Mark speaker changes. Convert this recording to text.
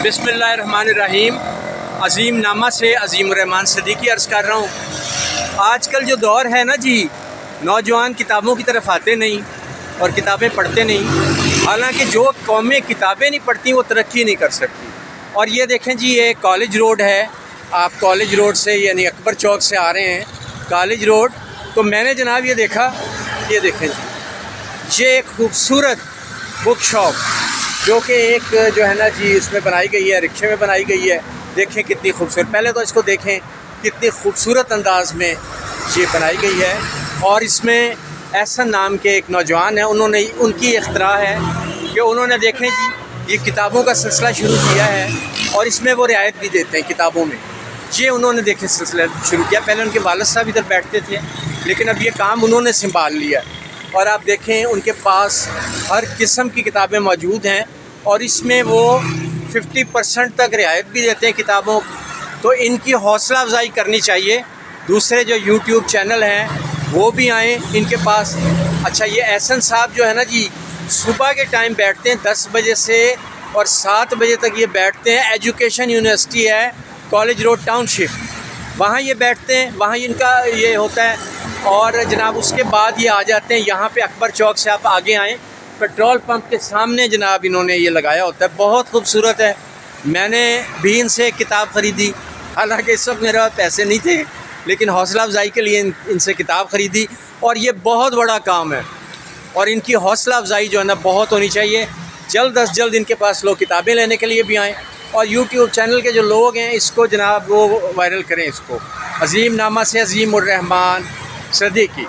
Speaker 1: बिस्मिल्लाहिर्रहमानिर्रहीम। अज़ीम नामा से अज़ीम रहमान सदीकी अर्ज़ कर रहा हूँ। आजकल जो दौर है ना जी, नौजवान किताबों की तरफ आते नहीं और किताबें पढ़ते नहीं। हालांकि जो कौमें किताबें नहीं पढ़ती वो तरक्की नहीं कर सकती। और ये देखें जी, ये कॉलेज रोड है। आप कॉलेज रोड से यानी अकबर चौक से आ रहे हैं कॉलेज रोड, तो मैंने जनाब ये देखा, ये देखें जी, ये एक खूबसूरत बुक शॉप जो कि एक जो है ना जी इसमें बनाई गई है, रिक्शे में बनाई गई है। देखें कितनी खूबसूरत, पहले तो इसको देखें कितनी खूबसूरत अंदाज़ में ये बनाई गई है। और इसमें एहसन नाम के एक नौजवान है, उन्होंने उनकी इख्तरा है कि उन्होंने देखें जी ये किताबों का सिलसिला शुरू किया है और इसमें वो रियायत भी देते हैं किताबों में। ये उन्होंने देखें सिलसिला शुरू किया। पहले उनके वालिद साहब इधर बैठते थे, लेकिन अब ये काम उन्होंने संभाल लिया। और आप देखें उनके पास हर किस्म की किताबें मौजूद हैं और इसमें वो 50% तक रियायत भी देते हैं किताबों। तो इनकी हौसला अफजाई करनी चाहिए। दूसरे जो यूट्यूब चैनल हैं वो भी आएँ इनके पास। अच्छा, ये एहसन साहब जो है ना जी, सुबह के टाइम बैठते हैं 10 बजे से और 7 बजे तक ये बैठते हैं। एजुकेशन यूनिवर्सिटी है कॉलेज रोड टाउनशिप, वहाँ ये बैठते हैं, वहाँ इनका ये होता है। और जनाब उसके बाद ये आ जाते हैं यहाँ पे अकबर चौक से आप आगे आएँ, पेट्रोल पंप के सामने जनाब इन्होंने ये लगाया होता है। बहुत खूबसूरत है। मैंने भी इनसे किताब ख़रीदी, हालांकि इस वक्त मेरे पास पैसे नहीं थे, लेकिन हौसला अफजाई के लिए इनसे किताब ख़रीदी। और ये बहुत बड़ा काम है और इनकी हौसला अफजाई जो है ना बहुत होनी चाहिए। जल्द अज जल्द इनके पास लोग किताबें लेने के लिए भी आएँ। और यूट्यूब चैनल के जो लोग हैं इसको जनाब वो वायरल करें इसको। अज़ीम नामा से अज़ीम रहमान सदीकी।